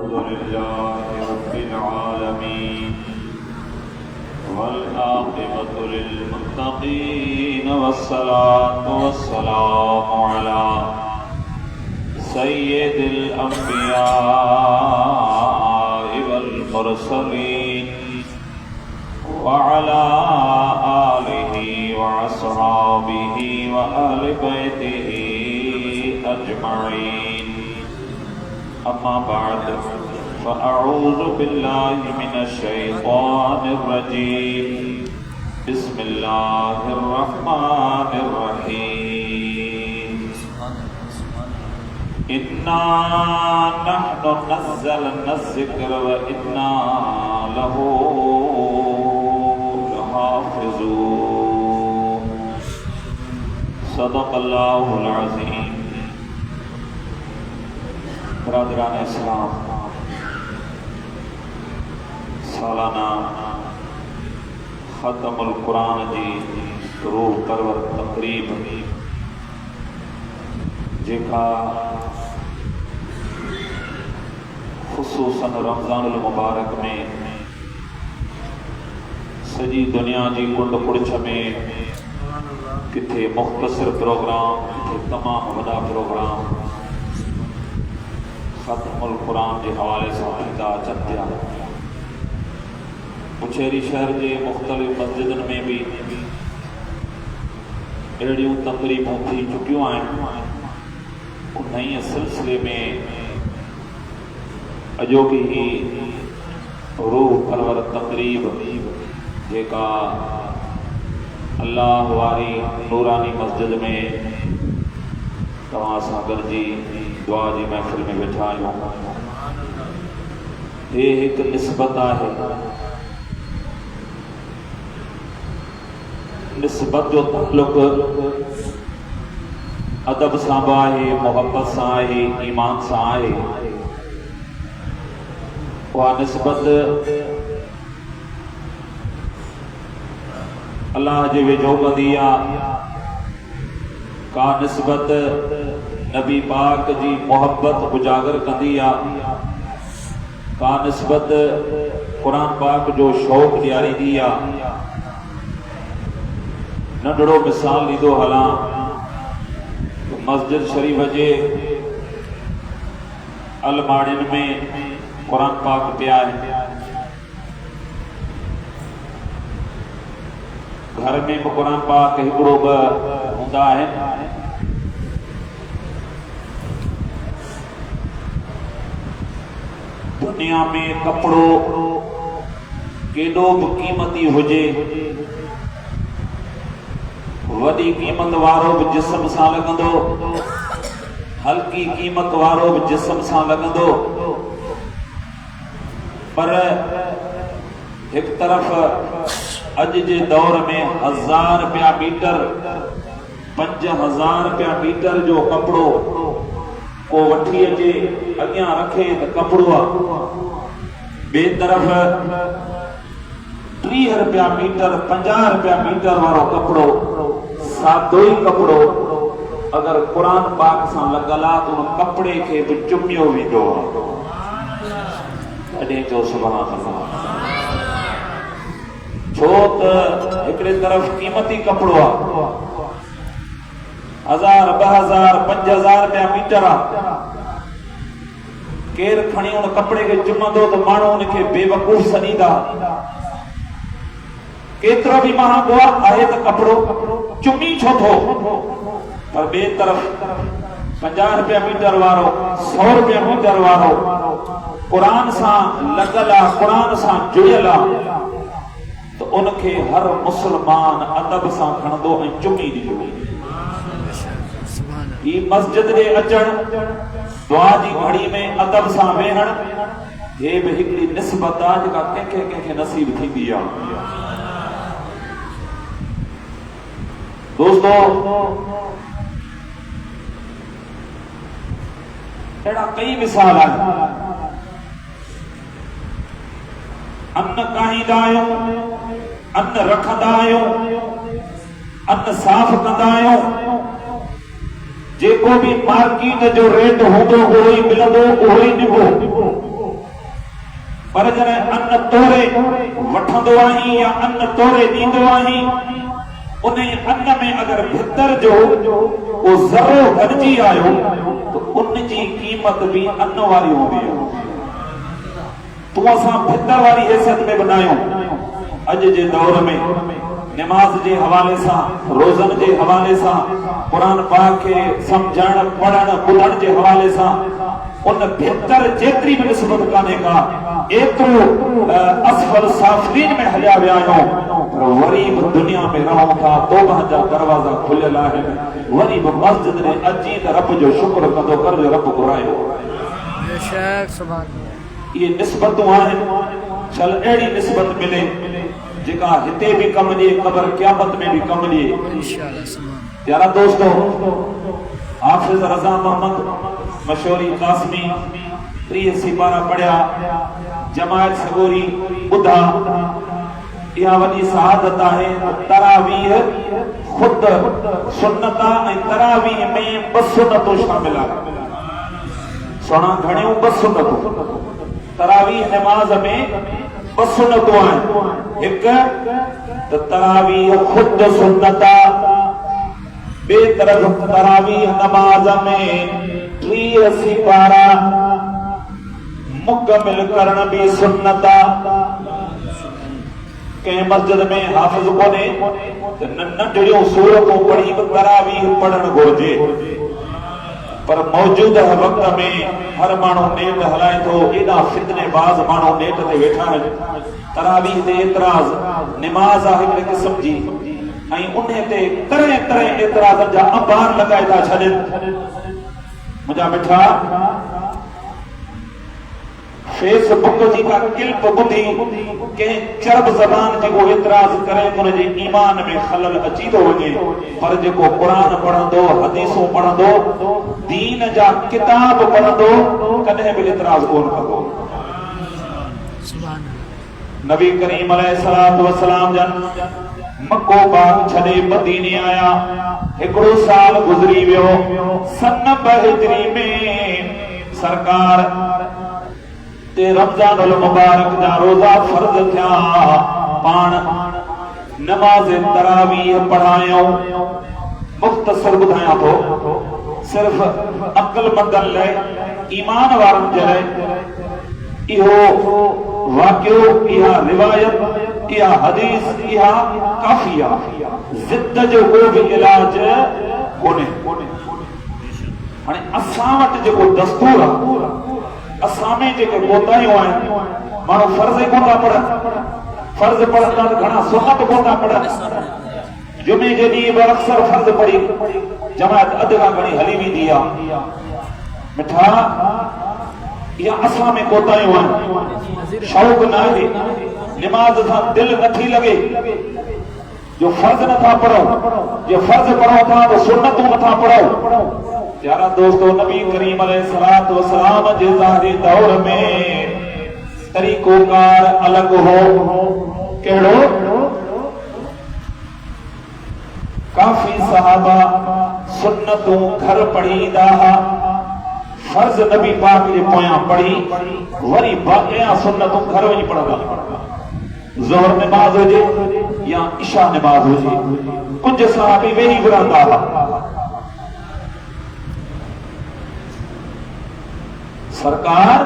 अल्हम्दुलिल्लाहि रब्बिल आलमीन वल्आक़िबतु लिल्मुत्तक़ीन वस्सलातु वस्सलामु अला सय्यिदिल अंबियाइ वल मुरसलीन व अला आलिहि व अस्हाबिहि व अहलि बैतिहि अजमईन। अम्मा बाद फ़अऊज़ु बिल्लाहि मिनश शैतानिर रजीम। बिस्मिल्लाहिर रहमानिर रहीम। इन्ना नहनु नज़्ज़लना ज़िक्र व इन्ना लहू लहाफ़िज़ून। सदक़ल्लाहुल अज़ीम। बरादरान इस्लाम, सालाना ख़त्मुल कुरान जी रूह परवर तक़रीब जेका ख़ुसूसन रमज़ानुल मुबारक में सजी दुनिया जी कुंड पुड़छ में किथे मुख़्तसिर प्रोग्राम, किथे तमाम वॾा प्रोग्राम ख़त्मुल कुरान के हवाले से थींदा अचनि पिया। बुछेरी शहर के मुख़्तलिफ़ मस्जिदन में भी अड़ियों तक़रीबूं थी चुकियूं आहिनि। उन ही सिलसिले में अॼोकी ही रूह परवर तक़रीब जेका अल्लाह वारी नूरानी मस्जिद में तव्हां सां गॾिजी दुआ जी महफ़िल में वेठा आहियूं। ये एक निस्बत है, निस्बत जो ताल्लुक अदब सां बि आहे, मोहब्बत सां आहे, ईमान सां आहे। उहा निस्बत अल्लाह जे वेझो कंदी आहे। का निस्बत नबी पाक जी मोहब्बत उजागर कंदी आहे। का निस्बत कुरान पाक जो शौक़ ॾियारींदी आहे। नंढड़ो मिसाल ॾींदो हलां, मस्जिद शरीफ जे अलमाड़ियुनि में कुरान पाक पिया आहिनि। घर में भी कुरान पाक हिकिड़ो ॿ हूंदा आहिनि। दुनिया में कपड़ो केॾो बि क़ीमती हुजे, वॾी क़ीमत वारो भी जिस्म सां लॻंदो, हल्की क़ीमत वारो भी जिस्म सां लॻंदो, पर एक तरफ अज जे दौर में 1000 रुपया मीटर, 5000 रुपया मीटर जो कपड़ो को वठी अचे अॻियां रखे त कपड़ो आहे। ॿिए तरफ़ 30 रुपया मीटर, 50 रुपया मीटर वारो कपड़ो, सादो ही कपड़ो अगर कुरान पाक सां लॻल आहे त उन कपड़े खे बि चुमियो वेंदो आहे। अॾे जो सुभाणे अल्लाह, छो त हिकिड़े तरफ़ क़ीमती कपड़ो आहे, 1000, 2000, 5000 रुपया मीटर आहे। केर खणी उन कपड़े के चुमंदो तो माण्हू उनखे बेवकूफ़ सॾींदा। केतिरो भी महांगो आहे त कपड़ो चुमी छो थो। पर ॿिए तरफ़ 50 रुपया मीटर वारो, 100 रुपया मीटर वारो कुरान सां लॻल आहे, कुरान सां जुड़ियल आहे, तो उनखे हर मुसलमान अदब सां खणंदो ऐं चुमी ॾींदो। ही मस्जिद जे अचण, दुआ जी घड़ी में अदब सां वेहण, ये भी हिकिड़ी निस्बत आहे जेका कंहिंखे कंहिंखे नसीब थींदी आहे। दोस्तों, अहिड़ा कई मिसाल आहिनि। अन्न काहींदा आहियूं, अन्न रखंदा आहियूं, अन्न साफ़ कंदा आहियूं, जेको भी मार्केट जो रेट हूंदो उहो ही मिलंदो, उहो ही ॾिबो। पर जॾहिं अन्न तोरे वठंदो आहीं या अन्न तोरे ॾींदो आहीं, उन अन्न में अगर भितर जो वो ज़रो घटिजी आयो तो उन जी कीमत भी अन्न वारी हूंदी आहे। तूं असां भितर वारी हैसियत में बनायो। अॼु जे दौर में नमाज जे हवाले सां, रोज़न जे हवाले सां, क़ुरान पाक खे सम्झण पढ़ण ॿुधण जे हवाले सां उन भितर जेतिरी बि निस्बत कान्हे का, एतिरो असफल साफ़रीन में हलिया विया आहियूं। पर वरी बि दुनिया में रहूं था, तौबा जा दरवाज़ा खुलियल आहिनि, वरी बि मस्जिद में अची त रब जो शुक्र कंदो कर, जो रब घुरायो। ये निस्बतूं आहिनि, चल अहिड़ी निस्बत मिले जेका हिते भी कम ॾिए, क़बर क़यामत में भी कम ॾिए। यारा दोस्तों, हाफिज रज़ा मोहम्मद मशहूरी कासमी 30 सिपारा पढ़िया, जमायत सगोरी ॿुधा, इहा वॾी सआदत आहे। तरावीह खुद सुन्नत ऐं तरावीह में 2 सुन्नतूं शामिल आहिनि। सोना घणियूं 2 सुन्नतूं तरावीह नमाज में 2 सुन्नतूं आहिनि। हिकु त तरावीह खुद सुन्नत, बे तरफ़ तरावीह नमाज में 30 सिपारा मुकमिल करण भी सुन्नत। कंहिं मस्जिद में हाफ़िज़ कोन्हे त नंढड़ियूं सूरतूं पढ़ी बि तरावीह पढ़ण घुरिजे। पर मौजूदा वक्त में हर माण्हू नेट हलाए थो, एॾा फितनेबाज़ माण्हू नेट ते वेठा आहिनि। तरावीह ते एतिराज़, नमाज़ आहे हिकिड़े क़िस्म जी, ऐं उन ते तरह तरह एतिराज़नि जा अंबार लॻाए था छॾनि। मुंहिंजा मिठा, फेसबुक जी का क्लिप ॿुधी कंहिं चरब ज़बान जेको एतिराज़ करे त हुनजे ईमान में खलल अची थो वञे। पर जेको क़ुरान पढ़ंदो, हदीसूं पढ़ंदो, दीन जा किताब पढ़ंदो, कॾहिं बि एतिराज़ कोन कंदो। नबी करीम अलैहिस्सलातु वस्सलाम जन मक्को पाक छॾे मदीने आया। हिकिड़ो साल गुज़री वियो। सन 2 हिजरी में सरकार ते रमज़ानुल मुबारक जा रोज़ा फर्ज़ थिया। पाण नमाज तरावीह पढ़ायूं। मुख़्तसर ॿुधायां थो, सिर्फ़ अक़लमंदनि लाइ, ईमान वारनि जे लाइ इहो वाक़ियो, इहा रिवायत, इहा हदीस, इहा काफ़ी आहे। ज़िद जो को बि इलाज कोन्हे। हाणे असां वटि जेको दस्तूर आहे, असां में जेके कोताहियूं आहिनि, माण्हू फर्ज़ ई कोन था पढ़नि। फर्ज़ पढ़ंदा त घणा सुन्नत कोन था पढ़नि। जुमे जे ॾींहुं बि अक्सर फर्ज़ पढ़ी जमायत अधु खां घणी हली वेंदी आहे। मिठा, इहा असां में कोताहियूं आहिनि। शौक़ न आहे, नमाज़ सां दिलि नथी लॻे, जो फर्ज़ नथा पढ़ो, जे फर्ज़ पढ़ो था त सुन्नतूं नथा पढ़ो। यारा दोस्तों, नबी करीम अलैहिस्सलातु वस्सलाम जे ज़ाहिरी दौर में तरीक़ोकार अलग हो। कहिड़ो? काफ़ी सहाबा सुन्नतूं घर पढ़ींदा हुआ। फर्ज़ नबी पाक जे पोयां पढ़ी, वरी बाक़िया सुन्नतूं घर वञी पढ़ंदा। ज़ोहर नमाज़ हुजे या इशा नमाज़ हुजे, कुछ सहाबी वेही विरहंदा हुआ। सरकार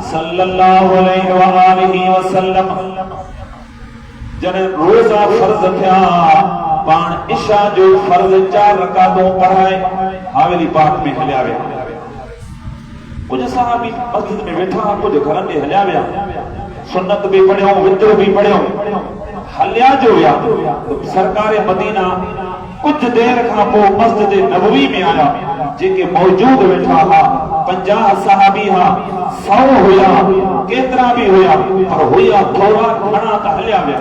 सल्लल्लाहु अलैहि वसल्लम जॾहिं रोज़ा फर्ज़ थिया, पाण इशा जो फर्ज़ 4 रकातूं पढ़ाए हवेली पाक में हलिया विया। कुछ सहाबी मस्जिद में वेठा, कुछ घरनि में हलिया विया। सुन्नत भी पढ़ियो, वित्र भी पढ़ियो, हलिया जो विया। सरकार मदीना कुछ देर खां पोइ मस्जिद नबवी में आया। जेके मौजूद वेठा हुआ 50 सहाबी हुआ, 100 हुया, केतिरा भी हुया, पर हुया थोड़ा, घणा त हलिया विया।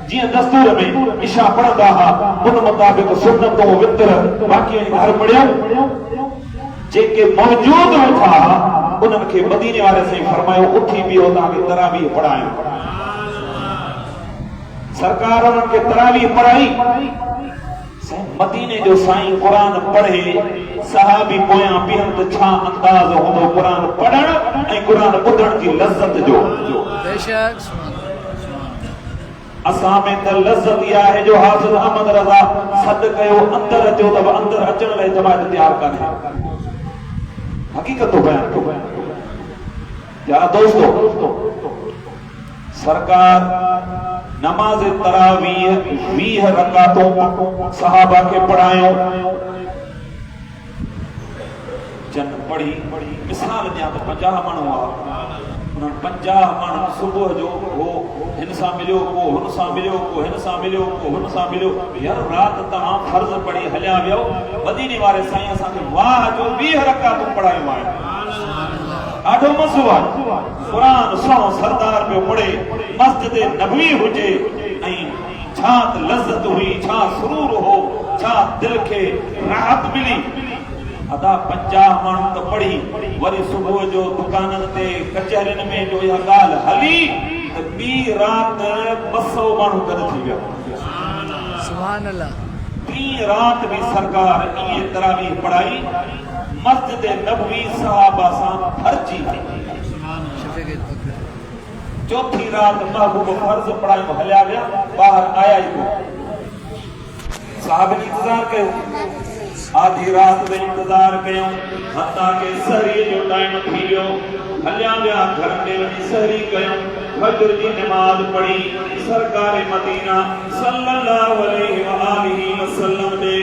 जीअं दस्तूर में इशा पढ़ंदा हुआ, उन मुताबिक़ सुन्नतूं वित्र बाक़ी घर पढ़ियो। जेके मौजूद वेठा हुआ, उन्हनि खे मदीने वारे साईं फरमायो, उथी बीहो, तव्हांखे तरावीह पढ़ायूं। सरकार उन्हनि खे तरावीह पढ़ाई। मदीने जो साईं कुरान पढ़े सहाबी पोयां बीहन त छा अंदाज़ हूंदो कुरान पढ़ण ऐं कुरान ॿुधण जी लज़्ज़त जो बेशक असां में त लज़्ज़त इहा आहे जो हाफ़िज़ अहमद रज़ा सद कयो अंदर अचो त अंदर अचण लाइ जमात तयार कान्हे हक़ीक़त तो बयान को यार दोस्तों सरकार नमाज तरावीह 20 रकातों सहाबा के पढ़ायो जन पढ़ी मिसाल दिया तो 50 माण्हू उन्हनि 50 माण्हू सुबुह जो हो हिन सां मिलियो को हुन सां मिलियो को हिन सां मिलियो को हुन सां मिलियो यार रात तव्हां फर्ज़ पढ़ी हलिया वियो मदीने वारे साईं असांखे वाह जो 20 रकातूं पढ़ायूं आहिनि ॾाढो मज़ो आहे क़ुरान सौ सरदार पियो पढ़े मस्जिद नबवी हुजे ऐं छा त लज़्ज़त हुई छा सुरूर हो छा दिल खे राहत मिली अदा 50 माण्हू त पढ़ी वरी सुबुह जो दुकाननि ते कचहरियुनि में जो इहा ॻाल्हि हली त ॿी राति 200 माण्हू गॾु थी विया सुभान अल्लाह ॿी राति बि सरकार इहे तरावीह पढ़ाई मस्जिद नबवी सहाबा सां फर्जी चौथी रात महबूब फर्ज पढ़ाई हलिया विया ॿाहिरि आया ई कोन साहब इंतजार कयो आधी रात में इंतजार कयो हत्ता के सहरी जो टाइम थी वियो हलिया विया घर में वञी सहरी कयो फजर जी नमाज पढ़ी सरकार मदीना सल्लल्लाहु अलैहि व आलिहि वसल्लम ने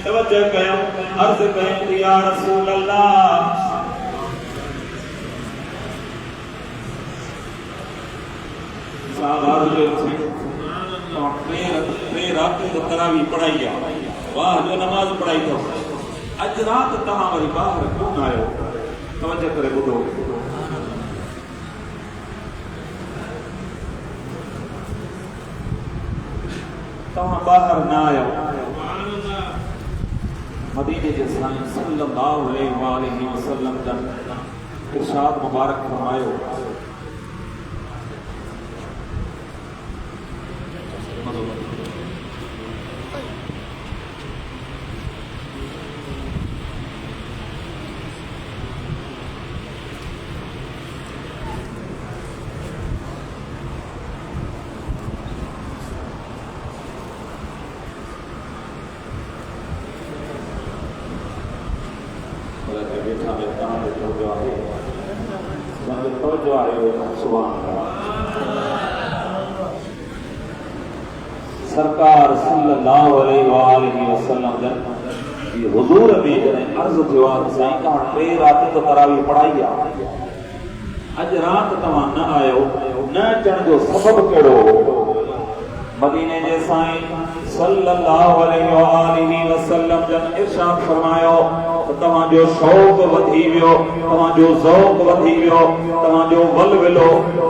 तवज्जो कयो अर्ज़ कयो या रसूल अल्लाह साहब टे रात तरावी पढ़ाई आहे वाह जो नमाज पढ़ाई अथव अॼु राति तव्हां वरी ॿाहिरि कोन आयो तवज्जो करे ॿुधो तव्हां ॿाहिरि न आयो मदीने जे साईं सल्लल्लाहु अलैहि वसल्लम जन इरशाद मुबारक फरमायो सरकार सल्लल्लाहु अलैहि वसल्लम जन हुजूर में जॾहिं अर्ज़ थियो आहे साईं तव्हां टे राति त तरावी पढ़ाई आहे अॼु राति तव्हां न आयो न अचण जो सबबु कहिड़ो हो मदीने जे साईं सल्लल्लाहु अलैहि वसल्लम जन इरशाद फरमायो तव्हांजो शौक़ वधी वियो तव्हांजो ज़ौक़ वधी वियो तव्हांजो वलविलो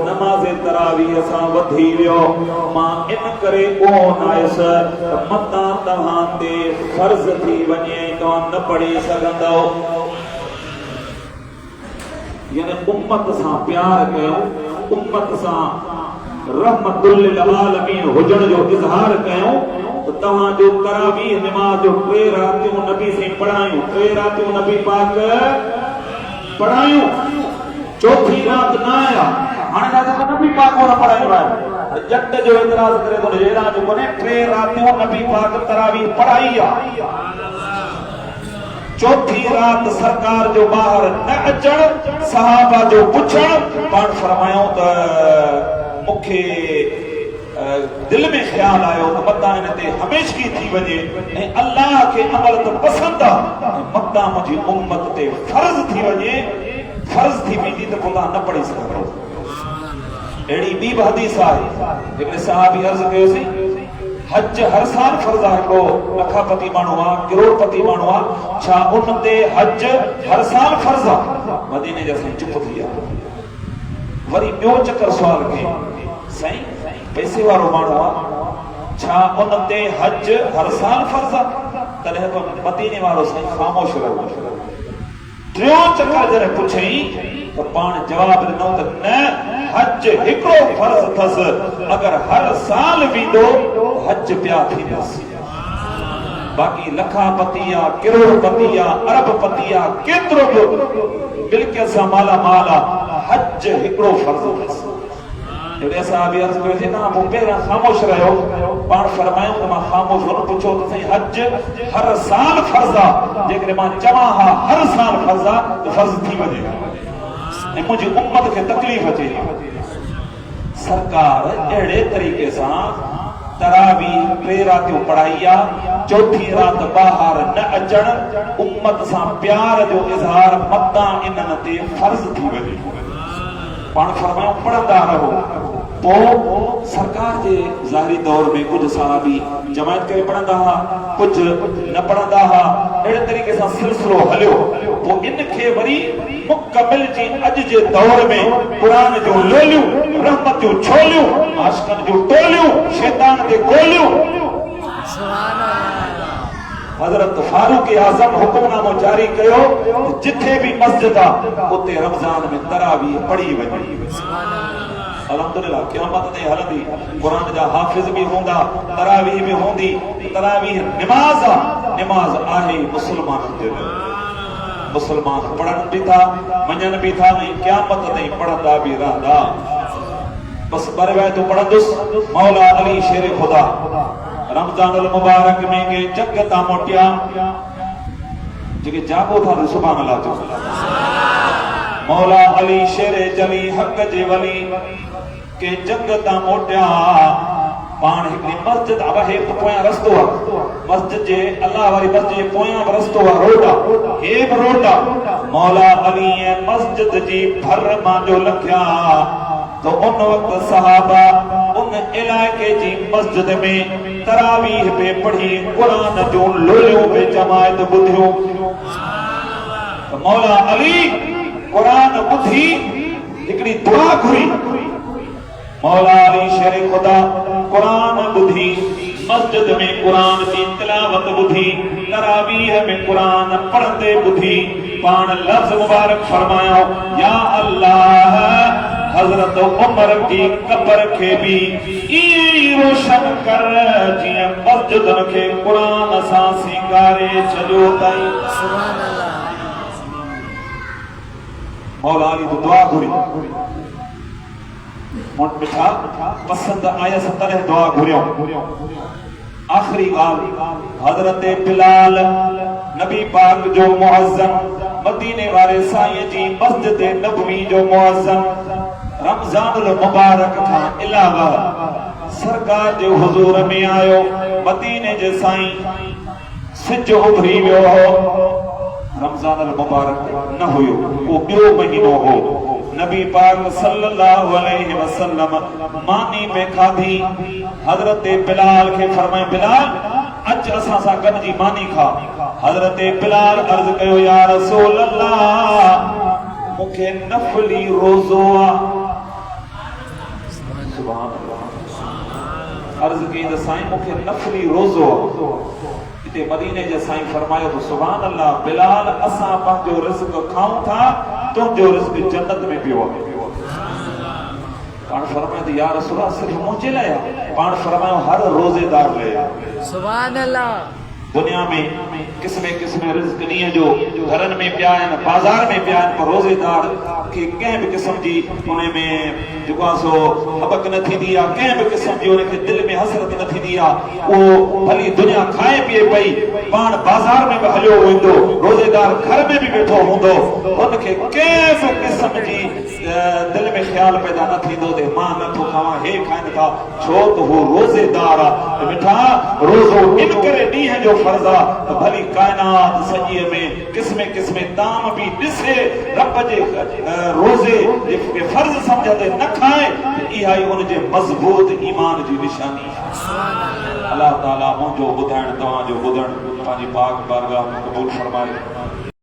नमाज़ तरावीह सां वधी वियो मां इन करे कोन आयुसि त मतां तव्हां ते फ़र्ज़ थी वञे तव्हां न पढ़ी सघंदव यानी उम्मत सां प्यार कयो उम्मत सां रहमतुल लिल आलमीन हुजण जो इज़हार कयो तो तव्हांजो तरावीह नमाज जो 3 रातियूं नबी से पढ़ायूं 3 रातियूं नबी पाक पढ़ायूं चौथी रात न आया हाणे रात को नबी पाक और पढ़ायूं आहे जट जो एतराज करे तो जेरा जो कोने 3 रातियूं नबी पाक तरावीह पढ़ाई आहे चौथी रात सरकार जो बाहर न अचण सहाबा जो पुछण पाण फरमायो त मुखे दिल में ख्याल आयो त मता इन ते हमेशगी थी वजे ऐं अल्लाह के अमल त पसंद आ मता मुझी उम्मत ते फर्ज थी वजे फर्ज थी वेंदी त खुदा न पढ़ी सघंदो एड़ी बी हदीस आहे जेकॾहिं सहाबी अर्ज़ कयोसी हज हर साल फर्ज आहे को लखापति माण्हू आहे करोड़पति माण्हू आहे छा उन ते हज हर साल फर्ज आहे मदीने जा साईं चुप थी विया वरी ॿियो चकर सुवाल कई साईं पैसे वारो माण्हू आहे छा उन ते हज हर साल फर्ज आहे तॾहिं तो मदीने वारो साईं ख़ामोश रहो टियों चकर जॾहिं पुछई त पाण जवाब ॾिनो त न हज हिकिड़ो फर्ज अथसि अगर हर साल वेंदो हज पिया थींदसि बाक़ी लखापति आहे, करोड़पति आहे, अरबपति आहे, केतिरो बि मिल्कियत सां माला माल आहे, हज हिकिड़ो फर्ज़ अथसि। असां बि अर्ज़ कयोसीं न, पोइ पहिरियां ख़ामोश रहियो, पाण फरमायूं त मां ख़ामोश हुन पुछो त साईं हज हर साल फर्ज़ आहे, जेकॾहिं मां चवां हा हर साल फर्ज़ आहे त फर्ज़ थी वञे ऐं मुंहिंजी उम्मत खे तकलीफ़ अचे। सरकार अहिड़े तरीक़े सां तरावीह 3 रातियूं पढ़ाई आहे, चौथी राति ॿाहिरि न अचण, उम्मत सां प्यार जो इज़हार मतां इन्हनि ते फर्ज़ थी वञे। पाण फरमायूं पढ़ंदा रहो। पोइ सरकार जे ज़ाहिरी दौर में कुझु सहाबी जमायत करे पढ़ंदा हुआ, कुझु न पढ़ंदा हुआ, अहिड़े तरीक़े सां सिलसिलो हलियो। पोइ इनखे वरी मुकमिल जी अॼु जे दौर में क़ुरान जो लोलियूं, रहमत जूं छोलियूं, आशिक़नि जूं टोलियूं, शैतान ते गोलियूं। हज़रत फारूक आज़म हुकुमनामो जारी कयो, जिथे भी मस्जिद आहे उते रमज़ान में तरावीह पढ़ी वञे। अल्हम्दुलिल्लाह क़यामत ते हलंदी, क़ुरान जा हाफ़िज़ भी हूंदा, तरावीह भी हूंदी। तरावीह निमाज़ आहे, निमाज़ आहे मुसलमाननि जे लाइ। मुसलमान पढ़नि भी था, मञनि भी था, ऐं क़यामत ताईं पढ़ंदा भी रहंदा। बस ॿ रिवायतूं पढ़ंदुसि। मौला अली शेर खुदा रमज़ानुल मुबारक में के जग ता मोटिया, जेके जागो था तो सुभान अल्लाह जो। मौला अली शेर जली हक जे वली के जग ता मोटिया, पाण हिकड़ी मस्जिद आहे तो पोयां रस्तो आहे, मस्जिद जे अल्लाह वारी मस्जिद जे पोयां रस्तो आहे, रोड आहे, हे बि रोड आहे। मौला अली ऐं मस्जिद जी भर मां जो लखिया तो उन वक्त सहाबा उन इलाके जी मस्जिद में तरावीह पे पढ़ी, कुरान जो लोलियों पे जमायत बुधियो। तो मौला अली कुरान बुधी हिकड़ी दुआ घुरी। मौला अली शेर खुदा कुरान बुधी, मस्जिद में कुरान की तिलावत बुधी, तरावीह में कुरान पढ़ते बुधी। पान लफ्ज़ मुबारक फरमायो, या अल्लाह हज़रत उमर की कब्र के भी ई रोशन कर, जीअं मस्जिदन के कुरान सां सिंगारे छॾियो ताईं। सुभान अल्लाह। मौला अली तो दुआ घुरी, मुंड मिठा पसंद आयस तरह दुआ घुरियो। आखिरी ॻाल्हि, हज़रत बिलाल नबी पाक जो मुअज़्ज़न, मदीने वारे साईं जी मस्जिद नबवी जो मुअज़्ज़न, रमज़ानुल मुबारक खां अलावा सरकार जे हुज़ूर में आयो। मदीने जे साईं सिज उभरी वियो हो, रमज़ानुल मुबारक न हुयो, वो ॿियो महीनो हो। नबी पाक सल्लल्लाहु अलैहि वसल्लम मानी पे खाधी। हज़रत बिलाल के फरमाए, बिलाल अच असां सां गॾिजी मानी खा। हज़रत बिलाल अर्ज़ कयो, या रसूल अल्लाह मूंखे नफ़ली रोज़ो आहे। सुभान अल्लाह। अर्ज़ कई त साईं मूंखे नफ़ली रोज़ो आहे। इते मदीने जे साईं फरमायो तो सुभान अल्लाह, बिलाल असां पंहिंजो रिज़्क़ खाऊं था, तुंहिंजो रिज़्क़ जन्नत में पियो आहे। पाण फरमायो त या रसूल अल्लाह सिर्फ़ मुंहिंजे लाइ आहे? पाण फरमायो हर रोज़ेदार लाइ आहे। सुभान अल्लाह। दुनिया में किस्म किस्म रिज़्क़ ॾींहं जो घरनि में पिया आहिनि, बाज़ार में पिया आहिनि, पर रोज़ेदार खे कंहिं बि क़िस्म जी उन में जेको आहे सो हबक न थींदी आहे, कंहिं बि क़िस्म जी उनखे दिलि में हसरत न थींदी आहे। उहो भली दुनिया खाए पीए पई, पाण बाज़ार में बि हलियो वेंदो, रोज़ेदार घर में बि वेठो हूंदो, उनखे कंहिं बि क़िस्म जी दिलि में ख़्यालु पैदा न थींदो त मां नथो खावां, हे खाइनि था, छो त हू रोज़ेदार आहे। मिठा रोज़ो इन करे ॾींहं जो फर्ज़ आहे त भली काइनात सॼीअ में क़िस्म क़िस्म ताम बि ॾिसे, रब जे रोज़े जे फर्ज़ सम्झंदे न खाए, इहा ई उनजे मज़बूत ईमान जी निशानी आहे। अल्लाह ताला मुंहिंजो ॿुधाइण तव्हांजो ॿुधण पंहिंजी पाक बारगाह में क़बूल फरमाए।